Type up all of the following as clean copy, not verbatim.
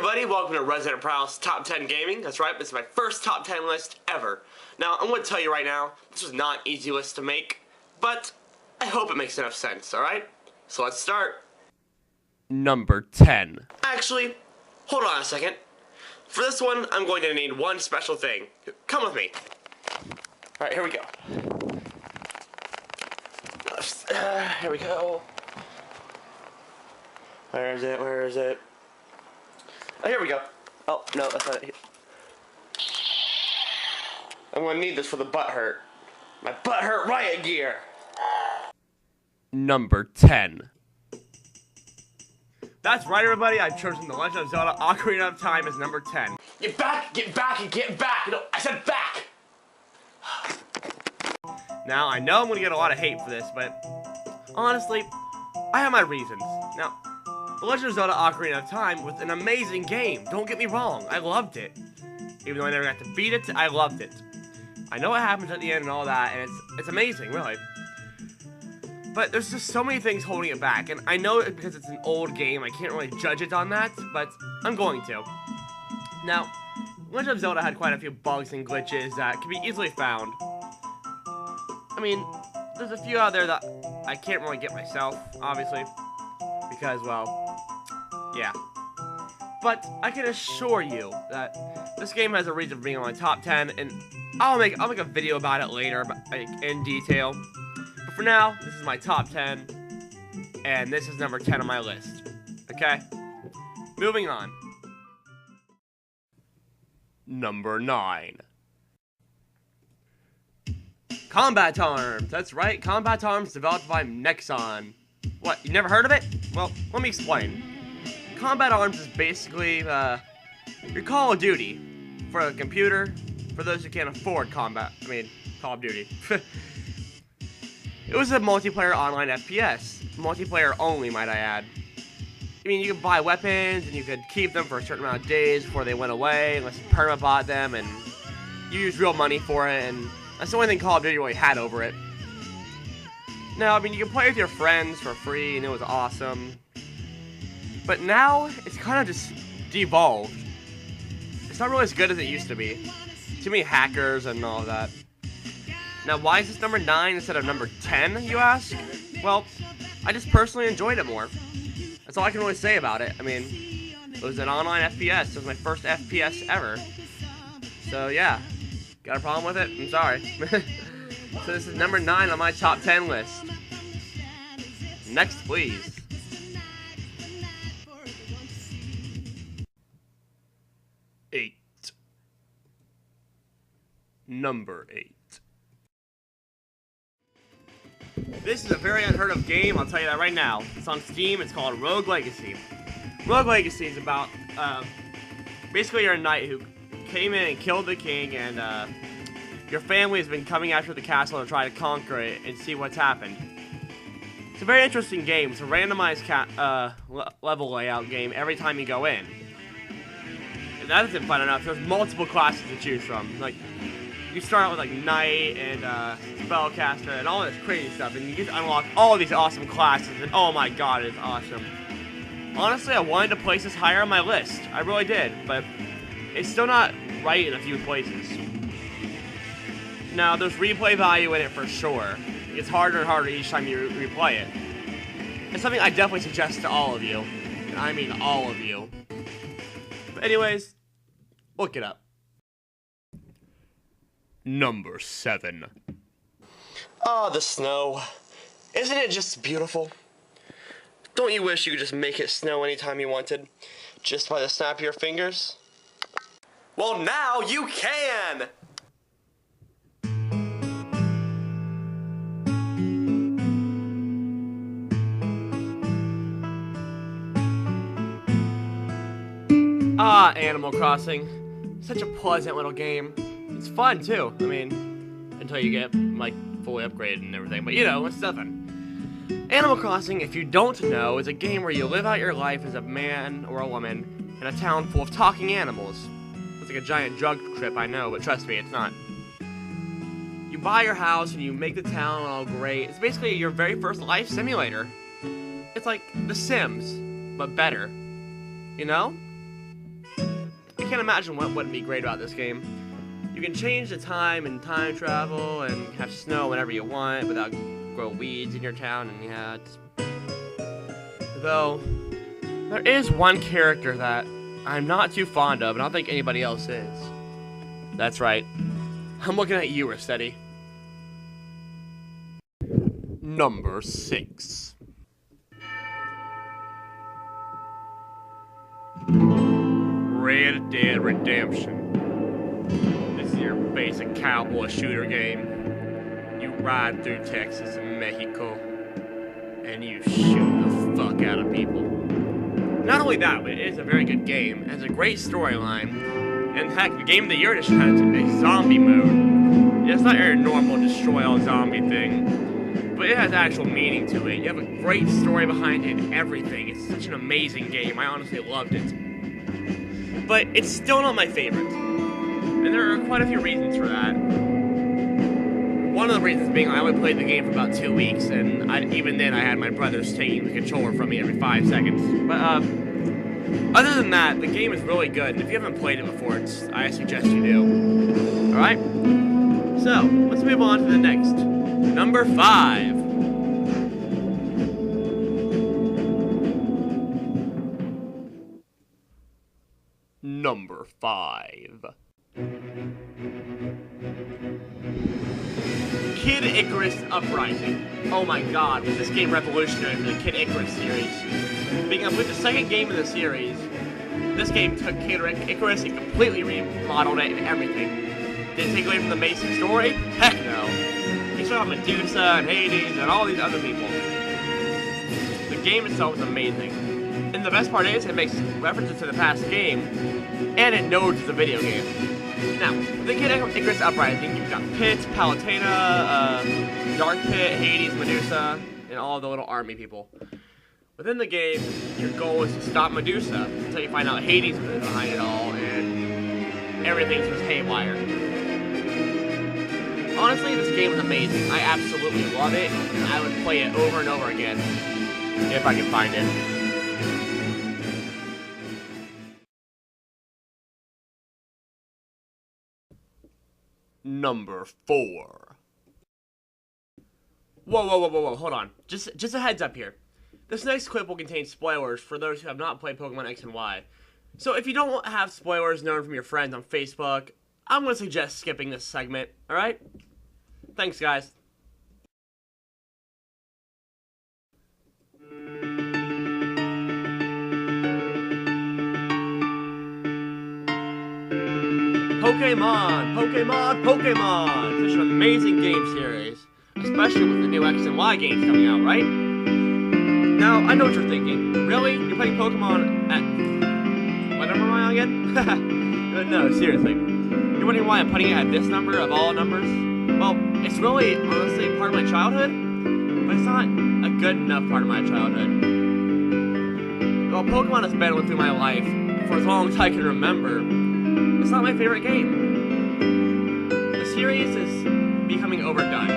everybody, welcome to Resident Prowl's Top 10 Gaming. That's right, this is my first Top 10 list ever. Now, I'm going to tell you right now, this was not an easy list to make, but I hope it makes enough sense, alright? So let's start. Number 10. Actually, hold on a second. For this one, I'm going to need one special thing. Come with me. Alright, here we go. Here we go. Where is it? Where is it? Oh, here we go. Oh, no, that's not it. I'm gonna need this for the butt hurt. My butt hurt riot gear! Number 10. That's right, everybody. I've chosen The Legend of Zelda Ocarina of Time as number 10. Get back, and get back! No, I said back! Now, I know I'm going to get a lot of hate for this, but honestly, I have my reasons. Now, The Legend of Zelda Ocarina of Time was an amazing game. Don't get me wrong. I loved it. Even though I never got to beat it, I loved it. I know what happens at the end and all that, and it's amazing, really. But there's just so many things holding it back, and I know because it's an old game, I can't really judge it on that, but I'm going to. Now, Legend of Zelda had quite a few bugs and glitches that can be easily found. I mean, there's a few out there that I can't really get myself, obviously, because, well, yeah. But I can assure you that this game has a reason for being on my top 10, and I'll make a video about it later, in detail. But for now, this is my top 10, and this is number 10 on my list. Okay? Moving on. Number 9. Combat Arms. That's right, Combat Arms developed by Nexon. What, you never heard of it? Well, let me explain. Combat Arms is basically, your Call of Duty for a computer, for those who can't afford Call of Duty. It was a multiplayer online FPS. Multiplayer only, might I add. I mean, you could buy weapons, and you could keep them for a certain amount of days before they went away, unless you perma-bought them, and you use real money for it, and that's the only thing Call of Duty really had over it. Now, I mean, you can play with your friends for free, and it was awesome. But now, it's kind of just devolved. It's not really as good as it used to be. Too many hackers and all of that. Now, why is this number 9 instead of number 10, you ask? Well, I just personally enjoyed it more. That's all I can really say about it. I mean, it was an online FPS. It was my first FPS ever. So, yeah. Got a problem with it? I'm sorry. So this is number 9 on my top 10 list. Next, please. Number 8. This is a very unheard of game, I'll tell you that right now. It's on Steam, it's called Rogue Legacy. Rogue Legacy is about, basically you're a knight who came in and killed the king, and your family has been coming after the castle to try to conquer it and see what's happened. It's a very interesting game. It's a randomized level layout game every time you go in. And that isn't fun enough. There's multiple classes to choose from. Like, you start out with like knight and spellcaster and all this crazy stuff, and you get to unlock all these awesome classes, and oh my god, it's awesome. Honestly, I wanted to place this higher on my list. I really did, but it's still not right in a few places. Now, there's replay value in it for sure. It's harder and harder each time you replay it. It's something I definitely suggest to all of you, and I mean all of you. But anyways, look it up. Number 7. Oh, the snow. Isn't it just beautiful? Don't you wish you could just make it snow anytime you wanted? Just by the snap of your fingers? Well, now you can! Ah, Animal Crossing. Such a pleasant little game. It's fun, too. I mean, until you get, like, fully upgraded and everything. But, you know, it's nothing. Animal Crossing, if you don't know, is a game where you live out your life as a man or a woman in a town full of talking animals. It's like a giant drug trip, I know, but trust me, it's not. You buy your house and you make the town all great. It's basically your very first life simulator. It's like The Sims, but better. You know? honestly can't imagine what wouldn't be great about this game. You can change the time and time travel and have snow whenever you want without grow weeds in your town, and yeah, though there is one character that I'm not too fond of, and I don't think anybody else is. That's right. I'm looking at you, Rossetti. Number 6. Red Dead Redemption. This is your basic cowboy shooter game. You ride through Texas and Mexico, and you shoot the fuck out of people. Not only that, but it is a very good game. It has a great storyline, and heck, the game of the year just has a zombie mode. It's not your normal destroy all zombie thing, but it has actual meaning to it. You have a great story behind it and everything. It's such an amazing game. I honestly loved it. But it's still not my favorite. And there are quite a few reasons for that. One of the reasons being I only played the game for about 2 weeks, and even then I had my brothers taking the controller from me every 5 seconds. But other than that, the game is really good, and if you haven't played it before, I suggest you do. Alright? So, let's move on to the next. Number 5. Number 5. Kid Icarus Uprising. Oh my god, was this game revolutionary for the Kid Icarus series. Being with the second game in the series, this game took Kid Icarus and completely remodeled it and everything. Did it take away from the basic story? Heck no. You saw Medusa and Hades and all these other people. The game itself is amazing. And the best part is, it makes references to the past game, and it knows it's a video game. Now, with the Kid Icarus Uprising, you've got Pit, Palutena, Dark Pit, Hades, Medusa, and all the little army people. Within the game, your goal is to stop Medusa until you find out Hades is behind it all, and everything's just haywire. Honestly, this game is amazing. I absolutely love it, and I would play it over and over again, if I could find it. Number 4. Whoa, hold on. Just a heads up here. This next clip will contain spoilers for those who have not played Pokemon X and Y. So if you don't have spoilers known from your friends on Facebook, I'm going to suggest skipping this segment, alright? Thanks, guys. Pokemon! Such an amazing game series, especially with the new X and Y games coming out, right? Now, I know what you're thinking. Really? You're playing Pokemon at... what number am I on again? No, seriously. You're wondering why I'm putting it at this number of all numbers? Well, it's really, honestly, part of my childhood, but it's not a good enough part of my childhood. Well, Pokemon has been through my life for as long as I can remember. It's not my favorite game. The series is becoming overdone.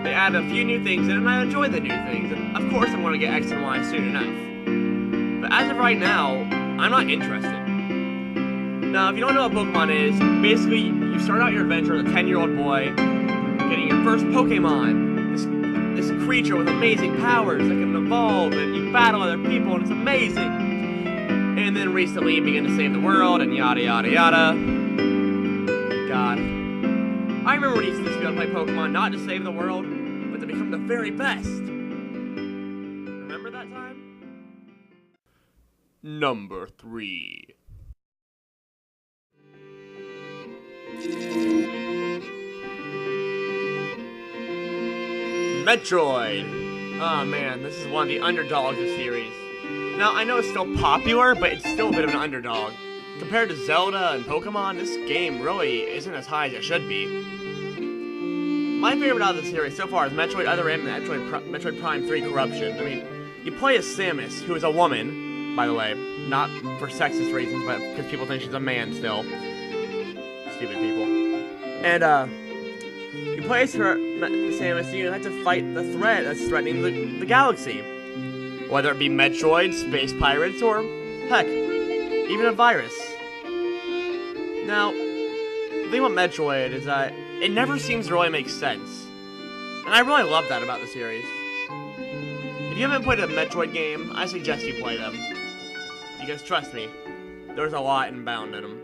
They add a few new things in, and I enjoy the new things, and of course I'm going to get X and Y soon enough. But as of right now, I'm not interested. Now, if you don't know what Pokemon is, basically you start out your adventure as a 10-year-old boy, getting your first Pokemon, this creature with amazing powers that can evolve, and you battle other people, and it's amazing. And then recently you begin to save the world, and yada yada yada. God. I remember when you used to be able to play Pokemon not to save the world, but to become the very best. Remember that time? Number 3. Metroid! Oh man, this is one of the underdogs of the series. Now, I know it's still popular, but it's still a bit of an underdog. Compared to Zelda and Pokemon, this game really isn't as high as it should be. My favorite out of the series so far is Metroid Other M and Metroid Prime 3 Corruption. I mean, you play as Samus, who is a woman, by the way. Not for sexist reasons, but because people think she's a man still. Stupid people. And, you play as Samus, and you have to fight the threat that's threatening the galaxy. Whether it be Metroid, space pirates, or, heck, even a virus. Now, the thing about Metroid is that it never seems to really make sense. And I really love that about the series. If you haven't played a Metroid game, I suggest you play them. Because trust me, there's a lot inbound in them.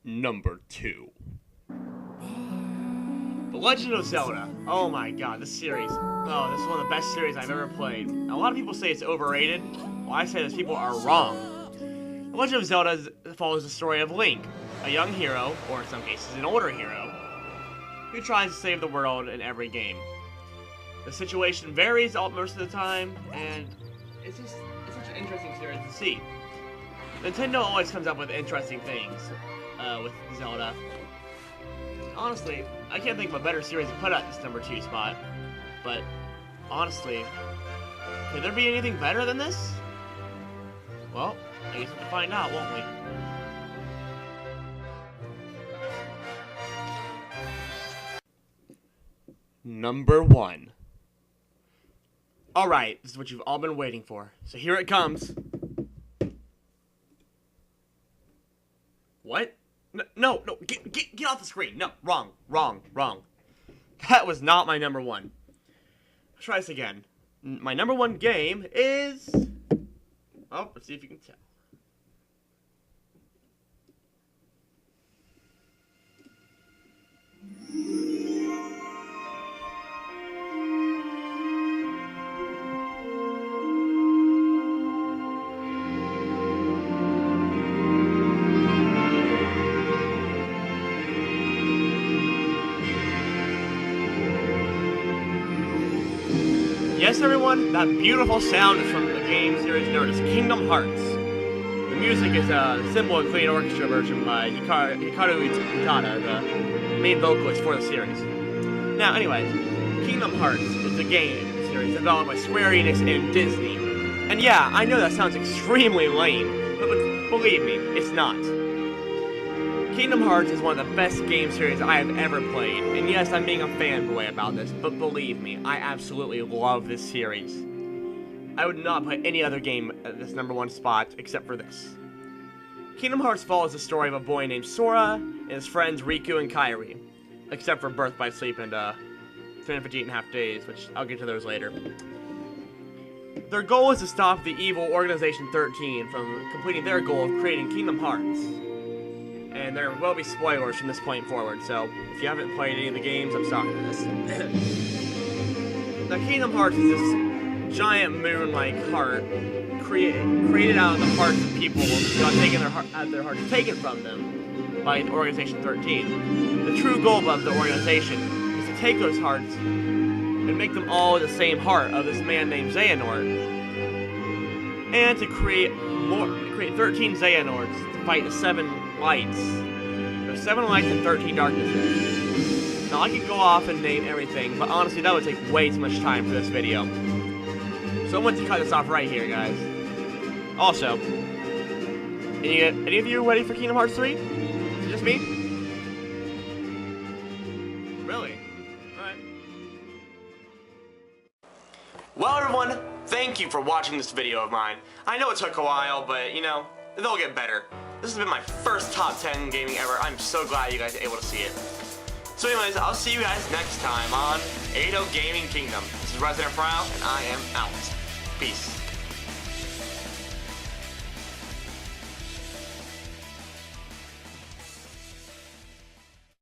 Number 2. The Legend of Zelda. Oh my god, this series. Oh, this is one of the best series I've ever played. A lot of people say it's overrated. Well, I say those people are wrong. The Legend of Zelda follows the story of Link, a young hero, or in some cases an older hero, who tries to save the world in every game. The situation varies most of the time, and it's such an interesting series to see. Nintendo always comes up with interesting things with Zelda. Honestly, I can't think of a better series to put at this number 2 spot. But honestly, could there be anything better than this? Well, I guess we'll find out, won't we? Number 1. Alright, this is what you've all been waiting for. So here it comes. What? No, get off the screen. No, wrong. That was not my number 1. Let's try this again. My number 1 game is... Oh, let's see if you can tell. Yes, everyone, that beautiful sound is from the game series known as Kingdom Hearts. The music is a simple and clean orchestra version by Hikaru Utada, the main vocalist for the series. Now, anyways, Kingdom Hearts is a game series developed by Square Enix and Disney. And yeah, I know that sounds extremely lame, but believe me, it's not. Kingdom Hearts is one of the best game series I have ever played, and yes, I'm being a fanboy about this, but believe me, I absolutely love this series. I would not put any other game at this number 1 spot except for this. Kingdom Hearts follows the story of a boy named Sora and his friends Riku and Kairi, except for Birth by Sleep and 358.5 Days, which I'll get to those later. Their goal is to stop the evil Organization 13 from completing their goal of creating Kingdom Hearts. And there will be spoilers from this point forward, so if you haven't played any of the games, I'm sorry for this. Now, Kingdom Hearts is this giant moon-like heart created out of the hearts of people who have taken their hearts taken from them by Organization 13. The true goal of the organization is to take those hearts and make them all the same heart of this man named Xehanort, and to create 13 Xehanorts to fight the 7 lights. There's 7 lights and 13 darknesses. Now I could go off and name everything, but honestly that would take way too much time for this video. So I'm going to cut this off right here, guys. Also, any of you ready for Kingdom Hearts 3? Is it just me? Really? Alright. Well, everyone, thank you for watching this video of mine. I know it took a while, but you know, they'll get better. This has been my first top 10 gaming ever. I'm so glad you guys are able to see it. So anyways, I'll see you guys next time on Ado Gaming Kingdom. This is Resident Frau, and I am out. Peace.